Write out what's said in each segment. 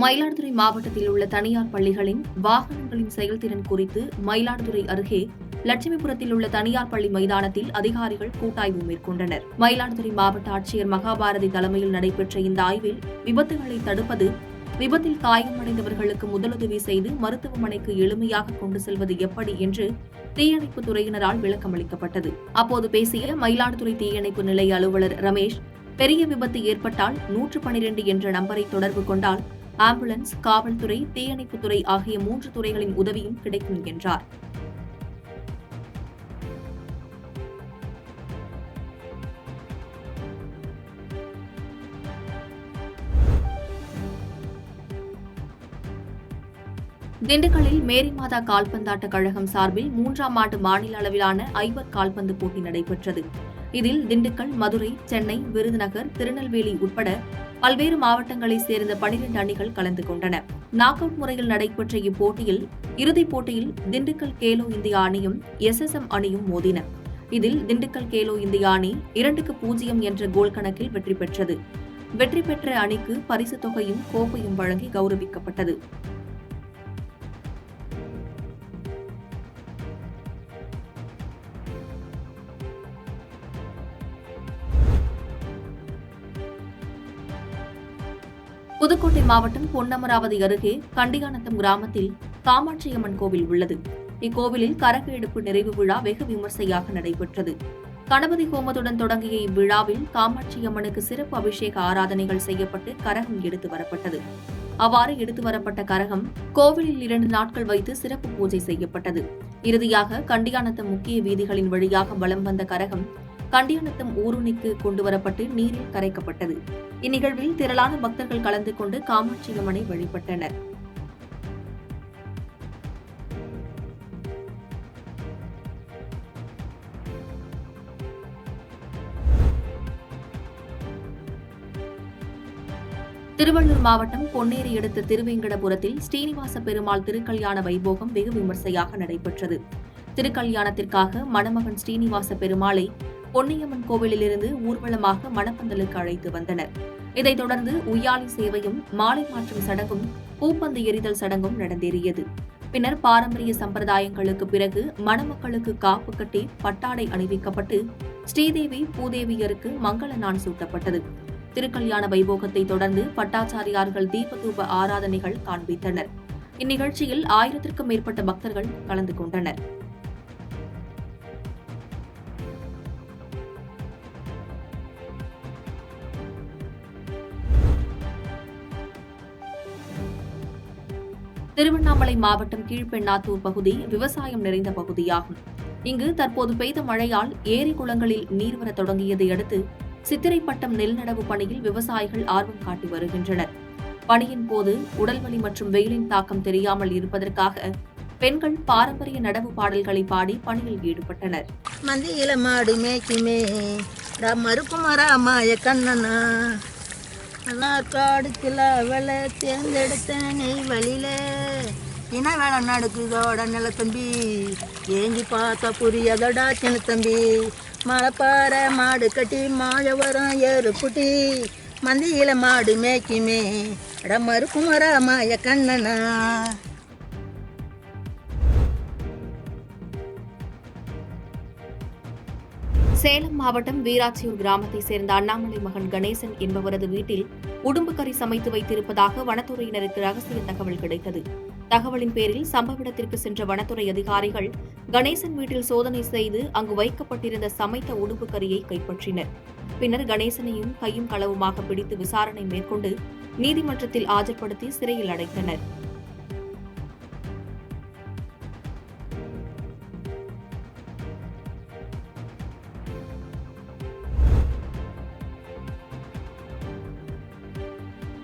மயிலாடுதுறை மாவட்டத்தில் உள்ள தனியார் பள்ளிகளின் வாகனங்களின் செயல்திறன் குறித்து மயிலாடுதுறை அருகே லட்சுமிபுரத்தில் உள்ள தனியார் பள்ளி மைதானத்தில் அதிகாரிகள் கூட்டாய்வு மேற்கொண்டனர். மயிலாடுதுறை மாவட்ட ஆட்சியர் மகாபாரதி தலைமையில் நடைபெற்ற இந்த ஆய்வில் விபத்துகளை தடுப்பது, விபத்தில் காயமடைந்தவர்களுக்கு முதலுதவி செய்து மருத்துவமனைக்கு எளிமையாக கொண்டு செல்வது எப்படி என்று தீயணைப்புத் துறையினரால் விளக்கமளிக்கப்பட்டது. அப்போது பேசிய மயிலாடுதுறை தீயணைப்பு நிலைய அலுவலர் ரமேஷ், பெரிய விபத்து ஏற்பட்டால் 112 என்ற நம்பரை தொடர்பு கொண்டால் ஆம்புலன்ஸ், காவல்துறை, தீயணைப்புத்துறை ஆகிய 3 துறைகளின் உதவியும் கிடைக்கும் என்றார். திண்டுக்கல்லில் மேரி மாதா கால்பந்தாட்ட கழகம் சார்பில் 3ஆம் ஆண்டு மாநில அளவிலான ஐவர் கால்பந்து போட்டி நடைபெற்றது. இதில் திண்டுக்கல், மதுரை, சென்னை, விருதுநகர், திருநெல்வேலி உட்பட பல்வேறு மாவட்டங்களைச் சேர்ந்த 12 அணிகள் கலந்து கொண்டன. நாக் அவுட் முறையில் நடைபெற்ற இப்போட்டியில் இறுதிப் போட்டியில் திண்டுக்கல் கேலோ இந்தியா அணியும் SSM அணியும் மோதின. இதில் திண்டுக்கல் கேலோ இந்தியா அணி 2-0 என்ற கோல் கணக்கில் வெற்றி பெற்றது. வெற்றி பெற்ற அணிக்கு பரிசுத் தொகையும் கோப்பையும் வழங்கி கௌரவிக்கப்பட்டது. புதுக்கோட்டை மாவட்டம் பொன்னமராவதி அருகே கண்டியானத்தம் கிராமத்தில் காமாட்சியம்மன் கோவில் உள்ளது. இக்கோவிலில் கரக எடுப்பு நிறைவு விழா வெகு விமர்சையாக நடைபெற்றது. கணபதி ஹோமத்துடன் தொடங்கிய இவ்விழாவில் காமாட்சியம்மனுக்கு சிறப்பு அபிஷேக ஆராதனைகள் செய்யப்பட்டு கரகம் எடுத்து வரப்பட்டது. அவ்வாறு எடுத்து வரப்பட்ட கரகம் கோவிலில் 2 நாட்கள் வைத்து சிறப்பு பூஜை செய்யப்பட்டது. இறுதியாக கண்டியானத்தம் முக்கிய வீதிகளின் வழியாக வலம் வந்த கரகம் கண்டியானத்தம் ஊருணிக்கு கொண்டுவரப்பட்டு நீரில் கரைக்கப்பட்டது. இந்நிகழ்வில் திரளான பக்தர்கள் கலந்து கொண்டு காமாட்சியம்மனை வழிபட்டனர். திருவள்ளூர் மாவட்டம் பொன்னேரி அடுத்த திருவேங்கடபுரத்தில் ஸ்ரீனிவாச பெருமாள் திருக்கல்யாண வைபோகம் வெகு விமர்சையாக நடைபெற்றது. திருக்கல்யாணத்திற்காக மணமகன் ஸ்ரீனிவாச பெருமாளை பொன்னியம்மன் கோவிலிலிருந்து ஊர்வலமாக மணப்பந்தலுக்கு அழைத்து வந்தனர். இதைத் தொடர்ந்து உய்யாலி சேவையும், மாலை மாற்றும் சடங்கும், பூப்பந்து எறிதல் சடங்கும் நடந்தேறியது. பின்னர் பாரம்பரிய சம்பிரதாயங்களுக்கு பிறகு மணமக்களுக்கு காப்பு கட்டி பட்டாடை அணிவிக்கப்பட்டு ஸ்ரீதேவி பூதேவியருக்கு மங்கள நாள் சூட்டப்பட்டது. திருக்கல்யாண வைபோகத்தை தொடர்ந்து பட்டாச்சாரியார்கள் தீபதூப ஆராதனைகள் காண்பித்தனர். இந்நிகழ்ச்சியில் 1000க்கும் மேற்பட்ட பக்தர்கள் கலந்து கொண்டனர். திருவண்ணாமலை மாவட்டம் கீழ்பெண்ணாத்தூர் பகுதி விவசாயம் நிறைந்த பகுதியாகும். இங்கு தற்போது பெய்த மழையால் ஏரி குளங்களில் நீர்வர தொடங்கியதை அடுத்து சித்திரைப்பட்டம் நெல் நடவு பணியில் விவசாயிகள் ஆர்வம் காட்டி வருகின்றனர். பணியின் போது உடல்வலி மற்றும் வெயிலின் தாக்கம் தெரியாமல் இருப்பதற்காக பெண்கள் பாரம்பரிய நடவு பாடல்களை பாடி பணியில் ஈடுபட்டனர். மந்தியில மாடு மேய்க்குமே மறுக்குமராமாய கண்ணனா காடுக்குல அவளை தேர்ந்தெடுத்த நெய் வழியில இன வேலை நடக்குதோட நில தம்பி ஏங்கி பார்த்தா புரியதோடா சின்ன தம்பி மலைப்பாற மாடு கட்டி மாழவரம் ஏறு குட்டி மந்தியில மாடு மேய்க்குமே மறுக்குமராமாய கண்ணனா. சேலம் மாவட்டம் வீராட்சியூர் கிராமத்தை சேர்ந்த அண்ணாமலை மகன் கணேசன் என்பவரது வீட்டில் உடும்புக்கறி சமைத்து வைத்திருப்பதாக வனத்துறையினருக்கு ரகசிய தகவல் கிடைத்தது. தகவலின் பேரில் சம்பவ இடத்திற்கு சென்ற வனத்துறை அதிகாரிகள் கணேசன் வீட்டில் சோதனை செய்து அங்கு வைக்கப்பட்டிருந்த சமைத்த உடும்புக்கறியை கைப்பற்றினர். பின்னர் கணேசனையும் கையும் களவுமாக பிடித்து விசாரணை மேற்கொண்டு நீதிமன்றத்தில் ஆஜர்படுத்தி சிறையில் அடைத்தனர்.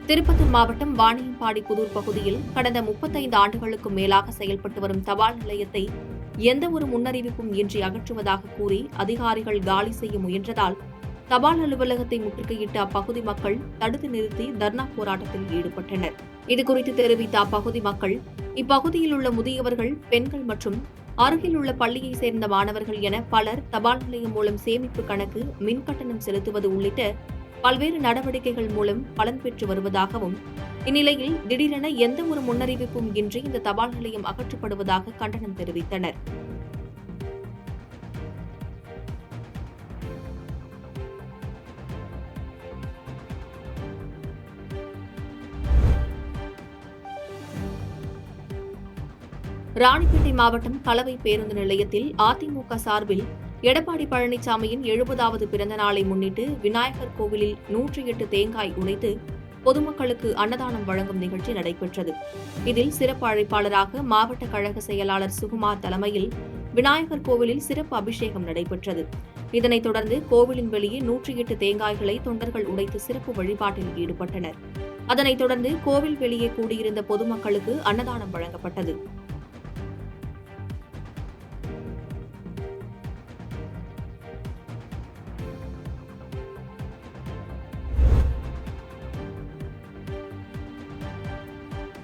திருப்பத்தூர் மாவட்டம் வாணியம்பாடி புதூர் பகுதியில் கடந்த 35 ஆண்டுகளுக்கும் மேலாக செயல்பட்டு வரும் தபால் நிலையத்தை எந்தவொரு முன்னறிவிப்பும் இன்றி அகற்றுவதாக கூறி அதிகாரிகள் காலி செய்ய முயன்றதால் தபால் அலுவலகத்தை முற்றுகையிட்ட அப்பகுதி மக்கள் தடுத்து நிறுத்தி தர்ணா போராட்டத்தில் ஈடுபட்டனர். இதுகுறித்து தெரிவித்த அப்பகுதி மக்கள், இப்பகுதியில் உள்ள முதியவர்கள், பெண்கள் மற்றும் அருகில் உள்ள பள்ளியை சேர்ந்த மாணவர்கள் என பலர் தபால் நிலையம் மூலம் சேமிப்பு கணக்கு, மின்கட்டணம் செலுத்துவது உள்ளிட்ட பல்வேறு நடவடிக்கைகள் மூலம் பலன் பெற்று வருவதாகவும், இந்நிலையில் திடீரென எந்த ஒரு முன்னறிவிப்பும் இன்றி இந்த தபால் நிலையம் அகற்றப்படுவதாக கண்டனம் தெரிவித்தனர். ராணிப்பேட்டை மாவட்டம் கலவை பேருந்து நிலையத்தில் அதிமுக சார்பில் எடப்பாடி பழனிசாமியின் 70வது பிறந்த நாளை முன்னிட்டு விநாயகர் கோவிலில் 108 தேங்காய் உடைத்து பொதுமக்களுக்கு அன்னதானம் வழங்கும் நிகழ்ச்சி நடைபெற்றது. இதில் சிறப்பு அழைப்பாளராக மாவட்ட கழக செயலாளர் சுகுமார் தலைமையில் விநாயகர் கோவிலில் சிறப்பு அபிஷேகம் நடைபெற்றது. இதனைத் தொடர்ந்து கோவிலின் வெளியே 108 தேங்காய்களை தொண்டர்கள் உடைத்து சிறப்பு வழிபாட்டில் ஈடுபட்டனர். அதனைத் தொடர்ந்து கோவில் வெளியே கூடியிருந்த பொதுமக்களுக்கு அன்னதானம் வழங்கப்பட்டது.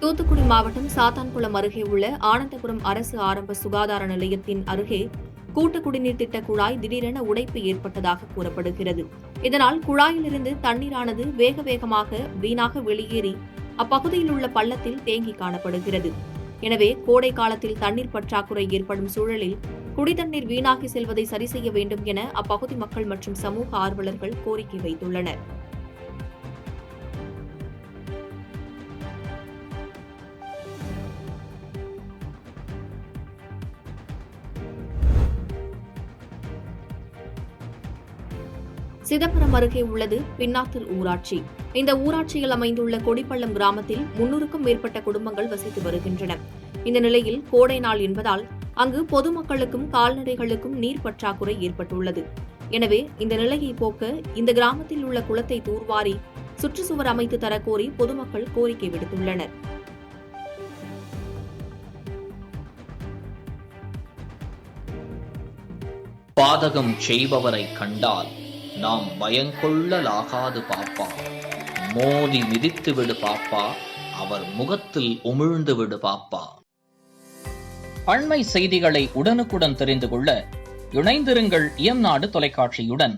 தூத்துக்குடி மாவட்டம் சாத்தான்குளம் அருகே உள்ள ஆனந்தபுரம் அரசு ஆரம்ப சுகாதார நிலையத்தின் அருகே கூட்டு குடிநீர் திட்ட குழாய் திடீரென உடைப்பு ஏற்பட்டதாக கூறப்படுகிறது. இதனால் குழாயிலிருந்து தண்ணீரானது வேக வேகமாக வீணாக வெளியேறி அப்பகுதியில் உள்ள பள்ளத்தில் தேங்கி காணப்படுகிறது. எனவே கோடை காலத்தில் தண்ணீர் பற்றாக்குறை ஏற்படும் சூழலில் குடிதண்ணீர் வீணாகி செல்வதை சரி செய்ய வேண்டும் என அப்பகுதி மக்கள் மற்றும் சமூக ஆர்வலர்கள் கோரிக்கை வைத்துள்ளனர். சிதம்பரம் அருகே உள்ளது பின்னாத்தூர் ஊராட்சி. இந்த ஊராட்சியில் அமைந்துள்ள கொடிப்பள்ளம் கிராமத்தில் 300க்கும் மேற்பட்ட குடும்பங்கள் வசித்து வருகின்றன. இந்த நிலையில் கோடை நாள் என்பதால் அங்கு பொதுமக்களுக்கும் கால்நடைகளுக்கும் நீர் பற்றாக்குறை ஏற்பட்டுள்ளது. எனவே இந்த நிலையை போக்க இந்த கிராமத்தில் உள்ள குளத்தை தூர்வாரி சுற்றுச்சுவர் அமைத்து தரக்கோரி பொதுமக்கள் கோரிக்கை விடுத்துள்ளனர். பாதகம் செய்பவரை கண்டால் நாம் பயங்கொள்ளலாகாது பாப்பா, மோதி மிதித்து விடு பாப்பா, அவர் முகத்தில் உமிழ்ந்து விடு பாப்பா. அண்மை செய்திகளை உடனுக்குடன் தெரிந்து கொள்ள இணைந்திருங்கள் இயம்நாடு தொலைக்காட்சியுடன்.